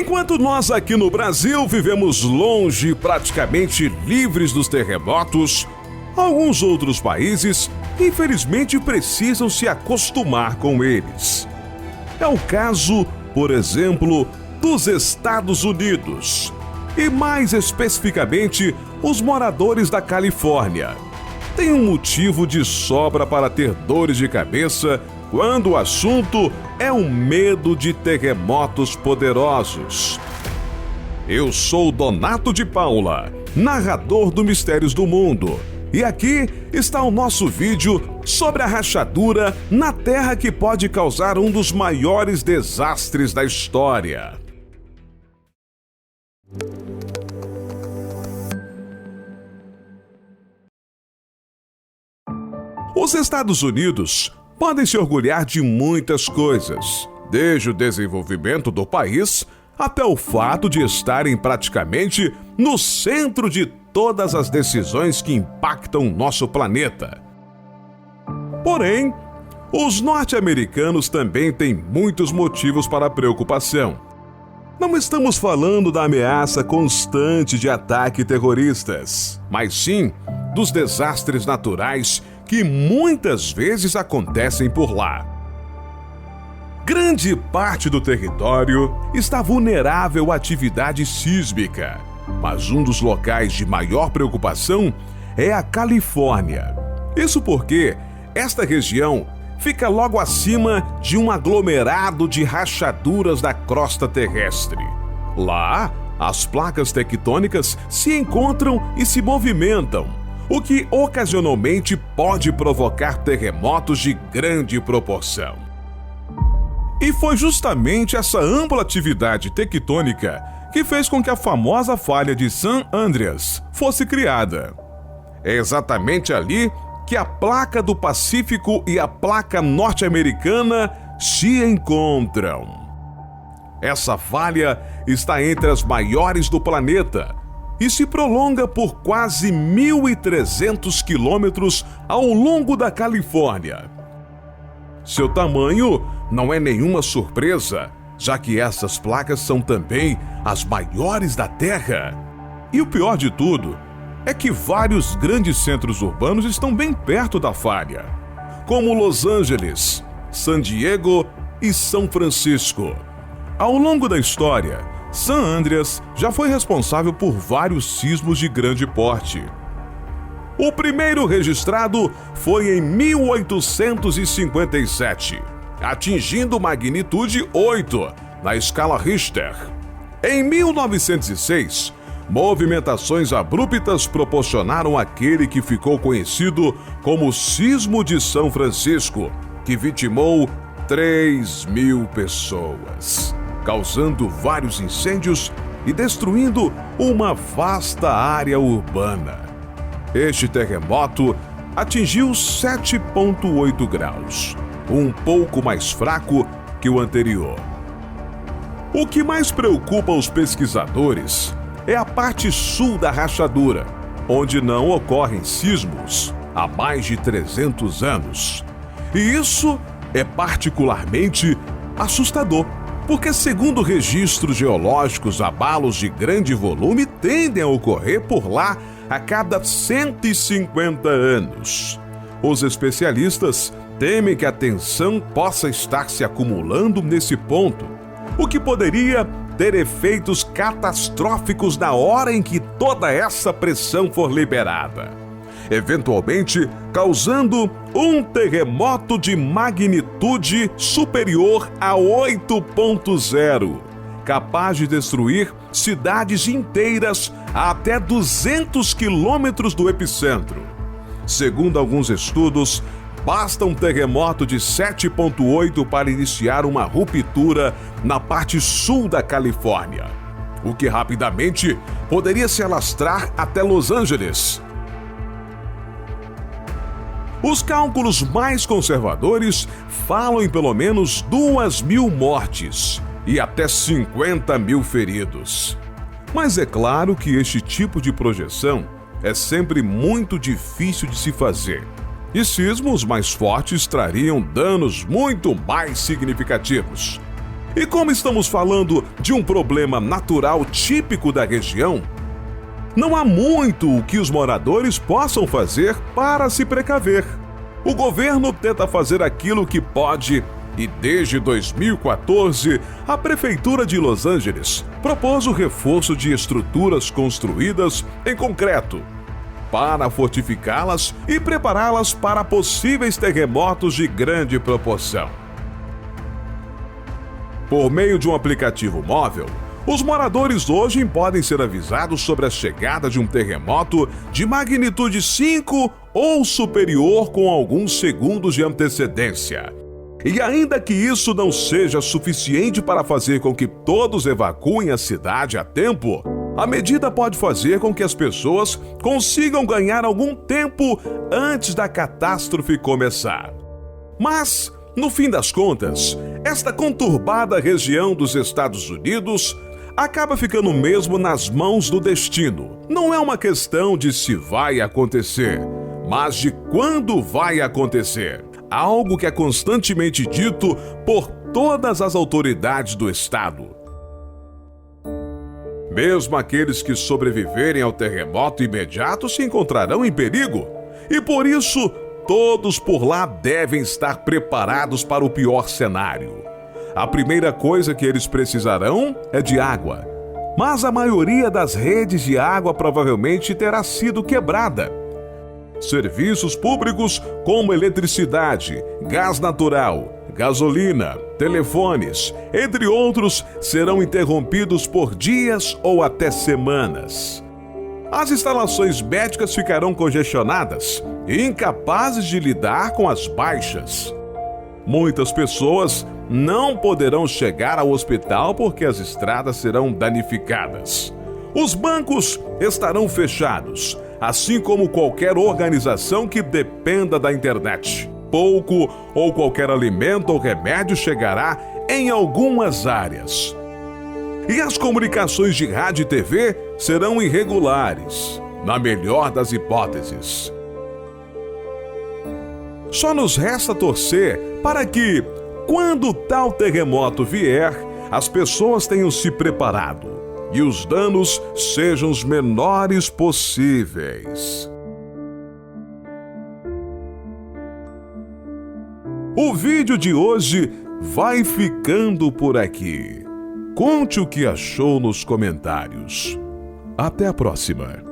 Enquanto nós aqui no Brasil vivemos longe, praticamente livres dos terremotos, alguns outros países, infelizmente, precisam se acostumar com eles. É o caso, por exemplo, dos Estados Unidos, e mais especificamente, os moradores da Califórnia. Tem um motivo de sobra para ter dores de cabeça quando o assunto é o medo de terremotos poderosos. Eu sou Donato de Paula, narrador do Mistérios do Mundo, e aqui está o nosso vídeo sobre a rachadura na Terra que pode causar um dos maiores desastres da história. Os Estados Unidos podem se orgulhar de muitas coisas, desde o desenvolvimento do país até o fato de estarem praticamente no centro de todas as decisões que impactam nosso planeta. Porém, os norte-americanos também têm muitos motivos para preocupação. Não estamos falando da ameaça constante de ataques terroristas, mas sim dos desastres naturais que muitas vezes acontecem por lá. Grande parte do território está vulnerável à atividade sísmica, mas um dos locais de maior preocupação é a Califórnia. Isso porque esta região fica logo acima de um aglomerado de rachaduras da crosta terrestre. Lá, as placas tectônicas se encontram e se movimentam, o que ocasionalmente pode provocar terremotos de grande proporção. E foi justamente essa ampla atividade tectônica que fez com que a famosa falha de San Andreas fosse criada. É exatamente ali que a placa do Pacífico e a placa norte-americana se encontram. Essa falha está entre as maiores do planeta e se prolonga por quase 1.300 quilômetros ao longo da Califórnia. Seu tamanho não é nenhuma surpresa, já que essas placas são também as maiores da Terra. E o pior de tudo é que vários grandes centros urbanos estão bem perto da falha, como Los Angeles, San Diego e São Francisco. Ao longo da história, San Andreas já foi responsável por vários sismos de grande porte. O primeiro registrado foi em 1857, atingindo magnitude 8 na escala Richter. Em 1906, movimentações abruptas proporcionaram aquele que ficou conhecido como Sismo de São Francisco, que vitimou 3.000 pessoas, causando vários incêndios e destruindo uma vasta área urbana. Este terremoto atingiu 7,8 graus, um pouco mais fraco que o anterior. O que mais preocupa os pesquisadores é a parte sul da rachadura, onde não ocorrem sismos há mais de 300 anos. E isso é particularmente assustador, porque, segundo registros geológicos, abalos de grande volume tendem a ocorrer por lá a cada 150 anos. Os especialistas temem que a tensão possa estar se acumulando nesse ponto, o que poderia ter efeitos catastróficos na hora em que toda essa pressão for liberada, eventualmente causando um terremoto de magnitude superior a 8,0, capaz de destruir cidades inteiras a até 200 quilômetros do epicentro. Segundo alguns estudos, basta um terremoto de 7,8 para iniciar uma ruptura na parte sul da Califórnia, o que rapidamente poderia se alastrar até Los Angeles. Os cálculos mais conservadores falam em pelo menos 2.000 mortes e até 50.000 feridos. Mas é claro que este tipo de projeção é sempre muito difícil de se fazer, e sismos mais fortes trariam danos muito mais significativos. E como estamos falando de um problema natural típico da região, não há muito o que os moradores possam fazer para se precaver. O governo tenta fazer aquilo que pode e desde 2014, a Prefeitura de Los Angeles propôs o reforço de estruturas construídas em concreto para fortificá-las e prepará-las para possíveis terremotos de grande proporção. Por meio de um aplicativo móvel, os moradores hoje podem ser avisados sobre a chegada de um terremoto de magnitude 5 ou superior com alguns segundos de antecedência. E ainda que isso não seja suficiente para fazer com que todos evacuem a cidade a tempo, a medida pode fazer com que as pessoas consigam ganhar algum tempo antes da catástrofe começar. Mas, no fim das contas, esta conturbada região dos Estados Unidos acaba ficando mesmo nas mãos do destino. Não é uma questão de se vai acontecer, mas de quando vai acontecer. Algo que é constantemente dito por todas as autoridades do estado. Mesmo aqueles que sobreviverem ao terremoto imediato se encontrarão em perigo. E por isso, todos por lá devem estar preparados para o pior cenário. A primeira coisa que eles precisarão é de água. Mas a maioria das redes de água provavelmente terá sido quebrada. Serviços públicos como eletricidade, gás natural, gasolina, telefones, entre outros, serão interrompidos por dias ou até semanas. As instalações médicas ficarão congestionadas e incapazes de lidar com as baixas. Muitas pessoas não poderão chegar ao hospital porque as estradas serão danificadas. Os bancos estarão fechados, assim como qualquer organização que dependa da internet. Pouco ou qualquer alimento ou remédio chegará em algumas áreas. E as comunicações de rádio e TV serão irregulares, na melhor das hipóteses. Só nos resta torcer para que, quando tal terremoto vier, as pessoas tenham se preparado e os danos sejam os menores possíveis. O vídeo de hoje vai ficando por aqui. Conte o que achou nos comentários. Até a próxima.